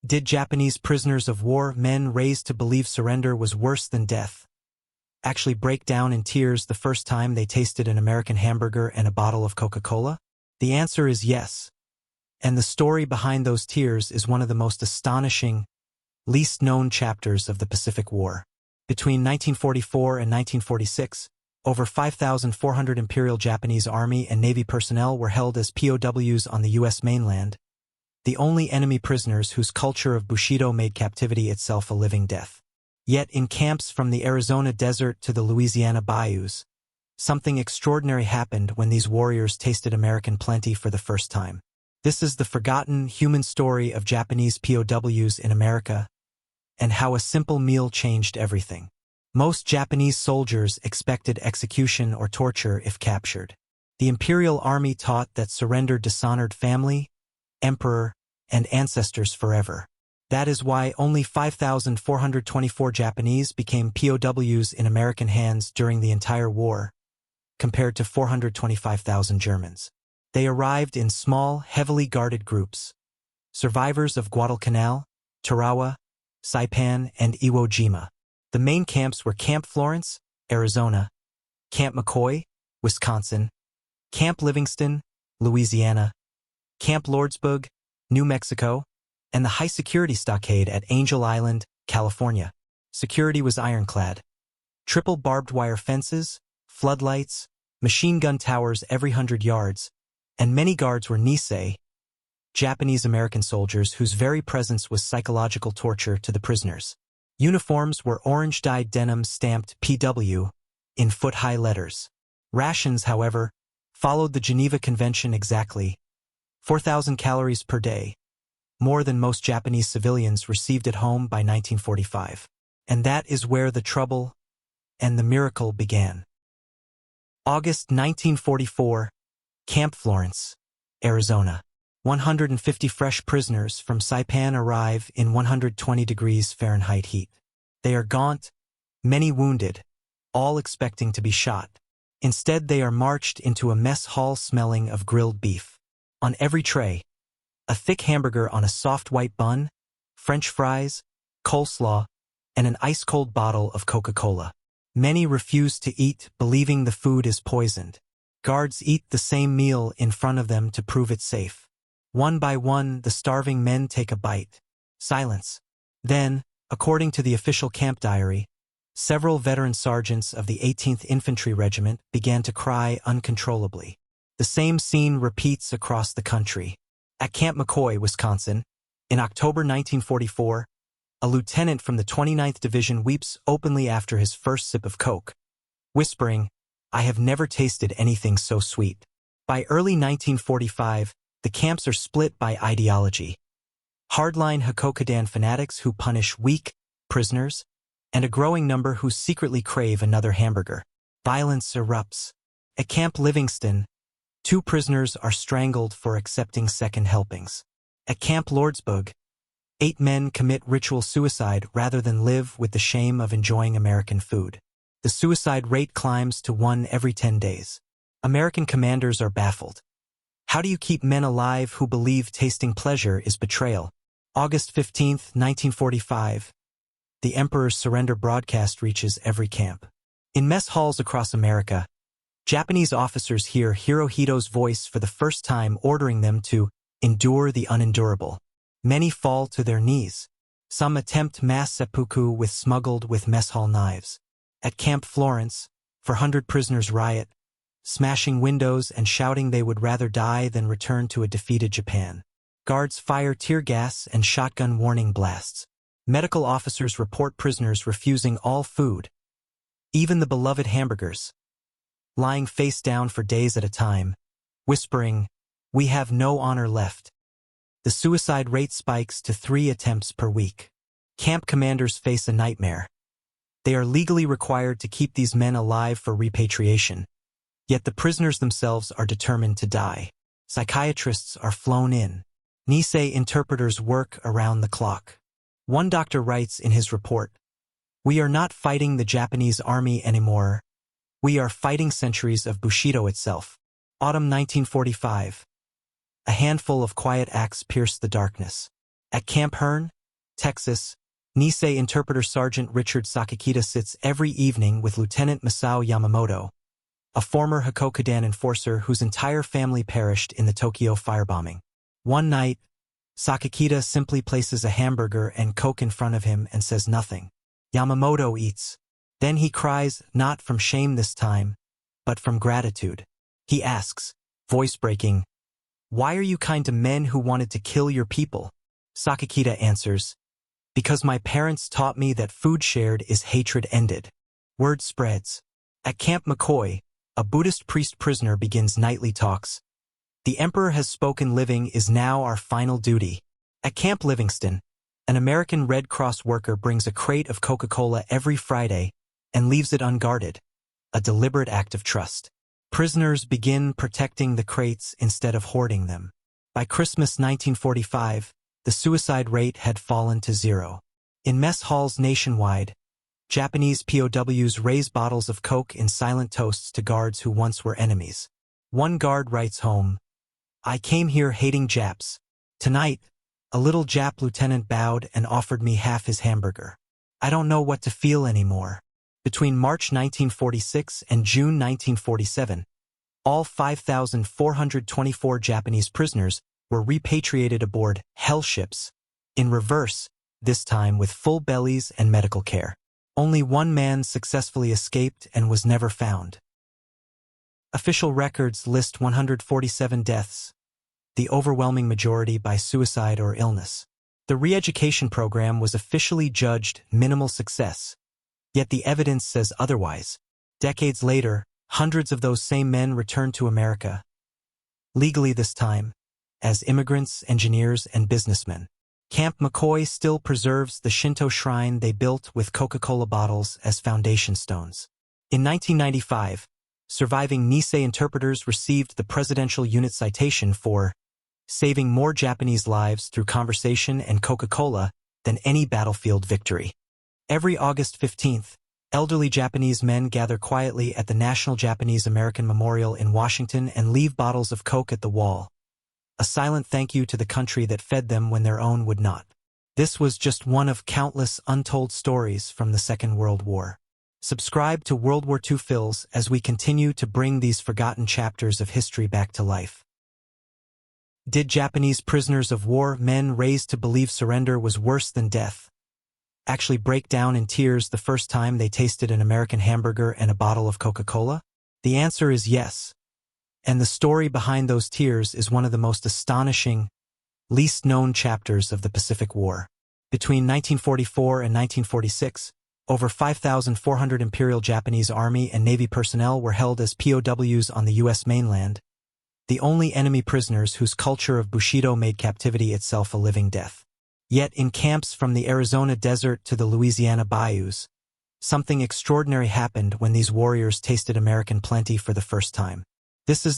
Did Japanese prisoners of war, men raised to believe surrender was worse than death, actually break down in tears the first time they tasted an American hamburger and a bottle of Coca-Cola? The answer is yes. And the story behind those tears is one of the most astonishing, least known chapters of the Pacific War. Between 1944 and 1946, over 5,400 Imperial Japanese Army and Navy personnel were held as POWs on the U.S. mainland, the only enemy prisoners whose culture of Bushido made captivity itself a living death. Yet in camps from the Arizona desert to the Louisiana bayous, something extraordinary happened when these warriors tasted American plenty for the first time. This is the forgotten human story of Japanese POWs in America, and how a simple meal changed everything. Most Japanese soldiers expected execution or torture if captured. The Imperial Army taught that surrender dishonored family, emperor, and ancestors forever. That is why only 5,424 Japanese became POWs in American hands during the entire war, compared to 425,000 Germans. They arrived in small, heavily guarded groups. Survivors of Guadalcanal, Tarawa, Saipan, and Iwo Jima. The main camps were Camp Florence, Arizona, Camp McCoy, Wisconsin, Camp Livingston, Louisiana, Camp Lordsburg, New Mexico, and the high-security stockade at Angel Island, California. Security was ironclad. Triple barbed wire fences, floodlights, machine gun towers every 100 yards, and many guards were Nisei, Japanese-American soldiers whose very presence was psychological torture to the prisoners. Uniforms were orange-dyed denim stamped PW in foot-high letters. Rations, however, followed the Geneva Convention exactly, 4,000 calories per day, more than most Japanese civilians received at home by 1945. And that is where the trouble and the miracle began. August 1944, Camp Florence, Arizona. 150 fresh prisoners from Saipan arrive in 120 degrees Fahrenheit heat. They are gaunt, many wounded, all expecting to be shot. Instead, they are marched into a mess hall smelling of grilled beef. On every tray, a thick hamburger on a soft white bun, French fries, coleslaw, and an ice-cold bottle of Coca-Cola. Many refuse to eat, believing the food is poisoned. Guards eat the same meal in front of them to prove it safe. One by one, the starving men take a bite. Silence. Then, according to the official camp diary, several veteran sergeants of the 18th Infantry Regiment began to cry uncontrollably. The same scene repeats across the country. At Camp McCoy, Wisconsin, in October 1944, a lieutenant from the 29th Division weeps openly after his first sip of Coke, whispering, "I have never tasted anything so sweet." By early 1945, the camps are split by ideology. Hardline Hakokudan fanatics who punish weak prisoners, and a growing number who secretly crave another hamburger. Violence erupts. At Camp Livingston, 2 prisoners are strangled for accepting second helpings. At Camp Lordsburg, 8 men commit ritual suicide rather than live with the shame of enjoying American food. The suicide rate climbs to 1 every 10 days. American commanders are baffled. How do you keep men alive who believe tasting pleasure is betrayal? August 15, 1945. The Emperor's surrender broadcast reaches every camp. In mess halls across America, Japanese officers hear Hirohito's voice for the first time ordering them to endure the unendurable. Many fall to their knees. Some attempt mass seppuku with smuggled with mess hall knives. At Camp Florence, 400 prisoners riot, smashing windows and shouting they would rather die than return to a defeated Japan. Guards fire tear gas and shotgun warning blasts. Medical officers report prisoners refusing all food, even the beloved hamburgers, lying face down for days at a time, whispering, "We have no honor left." The suicide rate spikes to 3 attempts per week. Camp commanders face a nightmare. They are legally required to keep these men alive for repatriation, yet the prisoners themselves are determined to die. Psychiatrists are flown in. Nisei interpreters work around the clock. One doctor writes in his report, "We are not fighting the Japanese army anymore. We are fighting centuries of Bushido itself." Autumn 1945. A handful of quiet acts pierce the darkness. At Camp Hearn, Texas, Nisei Interpreter Sergeant Richard Sakakita sits every evening with Lieutenant Masao Yamamoto, a former Hakokudan enforcer whose entire family perished in the Tokyo firebombing. One night, Sakakita simply places a hamburger and Coke in front of him and says nothing. Yamamoto eats. Then he cries, not from shame this time, but from gratitude. He asks, voice breaking, "Why are you kind to men who wanted to kill your people?" Sakakita answers, "Because my parents taught me that food shared is hatred ended." Word spreads. At Camp McCoy, a Buddhist priest-prisoner begins nightly talks. "The Emperor has spoken, living is now our final duty." At Camp Livingston, an American Red Cross worker brings a crate of Coca-Cola every Friday and leaves it unguarded, a deliberate act of trust. Prisoners begin protecting the crates instead of hoarding them. By Christmas 1945, the suicide rate had fallen to 0. In mess halls nationwide, Japanese POWs raise bottles of Coke in silent toasts to guards who once were enemies. One guard writes home, "I came here hating Japs. Tonight, a little Jap lieutenant bowed and offered me half his hamburger. I don't know what to feel anymore." Between March 1946 and June 1947, all 5,424 Japanese prisoners were repatriated aboard hell ships, in reverse, this time with full bellies and medical care. Only one man successfully escaped and was never found. Official records list 147 deaths, the overwhelming majority by suicide or illness. The re-education program was officially judged minimal success, yet the evidence says otherwise. Decades later, hundreds of those same men returned to America, legally this time, as immigrants, engineers, and businessmen. Camp McCoy still preserves the Shinto shrine they built with Coca-Cola bottles as foundation stones. In 1995, surviving Nisei interpreters received the Presidential Unit Citation for saving more Japanese lives through conversation and Coca-Cola than any battlefield victory. Every August 15th, elderly Japanese men gather quietly at the National Japanese-American Memorial in Washington and leave bottles of Coke at the wall, a silent thank you to the country that fed them when their own would not. This was just one of countless untold stories from the Second World War. Subscribe to World War II Fills as we continue to bring these forgotten chapters of history back to life. Did Japanese prisoners of war, men raised to believe surrender was worse than death, actually break down in tears the first time they tasted an American hamburger and a bottle of Coca-Cola? The answer is yes. And the story behind those tears is one of the most astonishing, least known chapters of the Pacific War. Between 1944 and 1946, over 5,400 Imperial Japanese Army and Navy personnel were held as POWs on the U.S. mainland, the only enemy prisoners whose culture of Bushido made captivity itself a living death. Yet in camps from the Arizona desert to the Louisiana bayous, something extraordinary happened when these warriors tasted American plenty for the first time. This is the